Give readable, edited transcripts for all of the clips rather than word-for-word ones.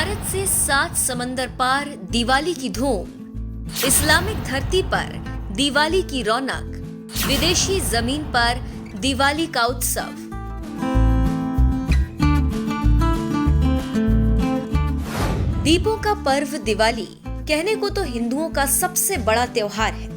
भारत से 7 समंदर पार दिवाली की धूम, इस्लामिक धरती पर दिवाली की रौनक, विदेशी जमीन पर दिवाली का उत्सव। दीपों का पर्व दिवाली कहने को तो हिंदुओं का सबसे बड़ा त्योहार है,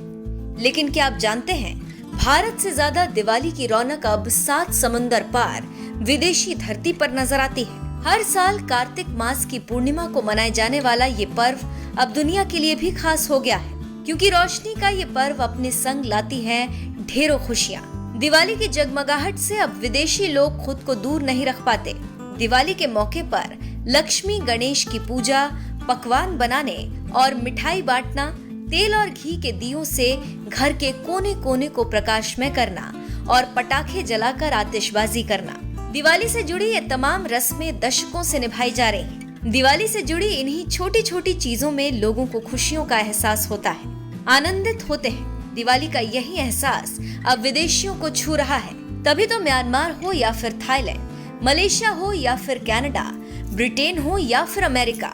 लेकिन क्या आप जानते हैं भारत से ज्यादा दिवाली की रौनक अब 7 समंदर पार विदेशी धरती पर नजर आती है। हर साल कार्तिक मास की पूर्णिमा को मनाए जाने वाला ये पर्व अब दुनिया के लिए भी खास हो गया है, क्योंकि रोशनी का ये पर्व अपने संग लाती है ढेरों खुशियाँ। दिवाली की जगमगाहट से अब विदेशी लोग खुद को दूर नहीं रख पाते। दिवाली के मौके पर लक्ष्मी गणेश की पूजा, पकवान बनाने और मिठाई बांटना, तेल और घी के दियों से घर के कोने कोने को प्रकाशमय करना और पटाखे जलाकर आतिशबाजी करना। दिवाली से जुड़ी ये तमाम रस्में दशकों से निभाई जा रही हैं। दिवाली से जुड़ी इन्हीं छोटी छोटी चीजों में लोगों को खुशियों का एहसास होता है, आनंदित होते हैं। दिवाली का यही एहसास अब विदेशियों को छू रहा है। तभी तो म्यांमार हो या फिर थाईलैंड, मलेशिया हो या फिर कनाडा, ब्रिटेन हो या फिर अमेरिका,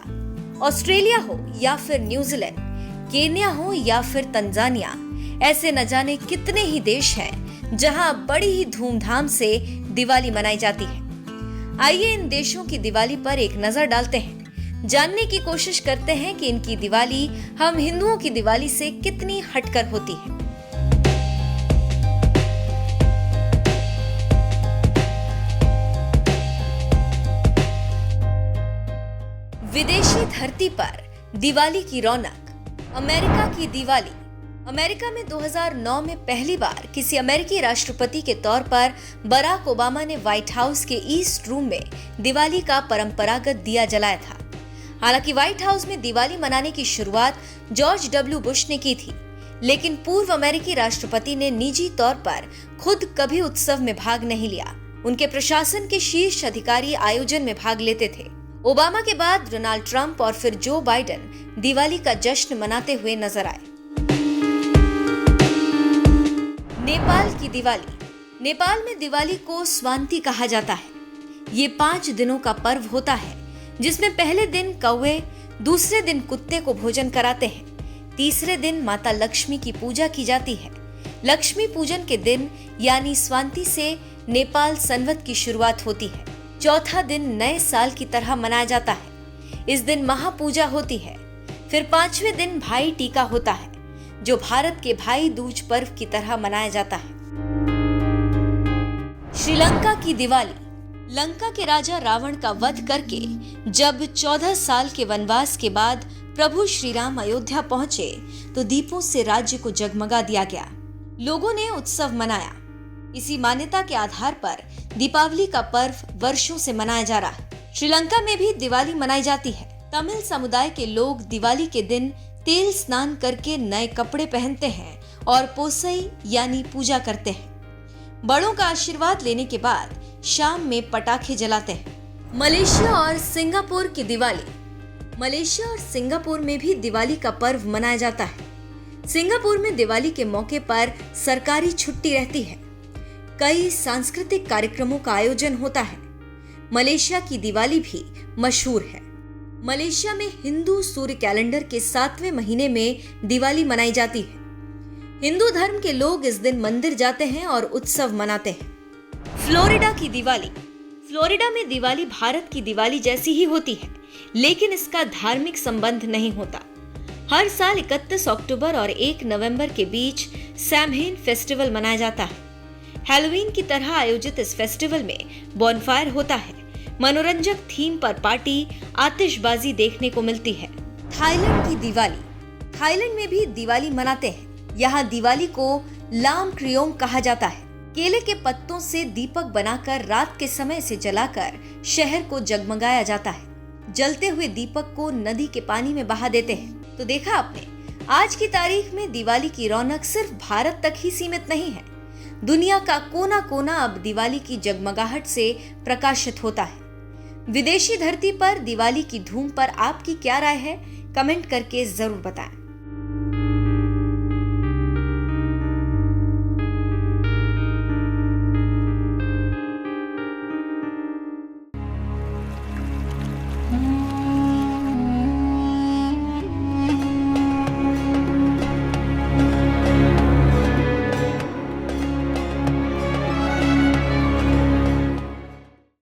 ऑस्ट्रेलिया हो या फिर न्यूजीलैंड, केन्या हो या फिर तंजानिया, ऐसे न जाने कितने ही देश हैं जहां बड़ी ही धूमधाम से दिवाली मनाई जाती है। आइए इन देशों की दिवाली पर एक नजर डालते हैं, जानने की कोशिश करते हैं कि इनकी दिवाली हम हिंदुओं की दिवाली से कितनी हटकर होती है। विदेशी धरती पर दिवाली की रौनक। अमेरिका की दिवाली। अमेरिका में 2009 में पहली बार किसी अमेरिकी राष्ट्रपति के तौर पर बराक ओबामा ने व्हाइट हाउस के ईस्ट रूम में दिवाली का परंपरागत दिया जलाया था। हालांकि व्हाइट हाउस में दिवाली मनाने की शुरुआत जॉर्ज डब्ल्यू बुश ने की थी, लेकिन पूर्व अमेरिकी राष्ट्रपति ने निजी तौर पर खुद कभी उत्सव में भाग नहीं लिया। उनके प्रशासन के शीर्ष अधिकारी आयोजन में भाग लेते थे। ओबामा के बाद डोनाल्ड ट्रंप और फिर जो बाइडेन दिवाली का जश्न मनाते हुए नजर आए। नेपाल की दिवाली। नेपाल में दिवाली को स्वांति कहा जाता है। ये 5 दिनों का पर्व होता है, जिसमें पहले दिन कौवे, दूसरे दिन कुत्ते को भोजन कराते हैं, तीसरे दिन माता लक्ष्मी की पूजा की जाती है। लक्ष्मी पूजन के दिन यानी स्वांति से नेपाल संवत की शुरुआत होती है। चौथा दिन नए साल की तरह मनाया जाता है। इस दिन महापूजा होती है। फिर 5वें दिन भाई टीका होता है, जो भारत के भाई दूज पर्व की तरह मनाया जाता है। श्रीलंका की दिवाली। लंका के राजा रावण का वध करके जब 14 साल के वनवास के बाद प्रभु श्री राम अयोध्या पहुंचे, तो दीपों से राज्य को जगमगा दिया गया। लोगों ने उत्सव मनाया। इसी मान्यता के आधार पर दीपावली का पर्व वर्षों से मनाया जा रहा है। श्रीलंका में भी दिवाली मनाई जाती है। तमिल समुदाय के लोग दिवाली के दिन तेल स्नान करके नए कपड़े पहनते हैं और पोसई यानी पूजा करते हैं। बड़ों का आशीर्वाद लेने के बाद शाम में पटाखे जलाते हैं। मलेशिया और सिंगापुर की दिवाली। मलेशिया और सिंगापुर में भी दिवाली का पर्व मनाया जाता है। सिंगापुर में दिवाली के मौके पर सरकारी छुट्टी रहती है। कई सांस्कृतिक कार्यक्रमों का आयोजन होता है। मलेशिया की दिवाली भी मशहूर है। मलेशिया में हिंदू सूर्य कैलेंडर के 7वें महीने में दिवाली मनाई जाती है। हिंदू धर्म के लोग इस दिन मंदिर जाते हैं और उत्सव मनाते हैं। फ्लोरिडा की दिवाली। फ्लोरिडा में दिवाली भारत की दिवाली जैसी ही होती है, लेकिन इसका धार्मिक संबंध नहीं होता। हर साल 31 अक्टूबर और 1 नवंबर के बीच सैमहेन फेस्टिवल मनाया जाता है। हैलोवीन की तरह आयोजित इस फेस्टिवल में बॉनफायर होता है। मनोरंजक थीम पर पार्टी, आतिशबाजी देखने को मिलती है। थाईलैंड की दिवाली। थाईलैंड में भी दिवाली मनाते हैं। यहाँ दिवाली को लाम क्रियोंग कहा जाता है। केले के पत्तों से दीपक बनाकर रात के समय से जलाकर शहर को जगमगाया जाता है। जलते हुए दीपक को नदी के पानी में बहा देते हैं। तो देखा आपने, आज की तारीख में दिवाली की रौनक सिर्फ भारत तक ही सीमित नहीं है। दुनिया का कोना कोना अब दिवाली की जगमगाहट से प्रकाशित होता है। विदेशी धरती पर दिवाली की धूम पर आपकी क्या राय है? कमेंट करके जरूर बताएं।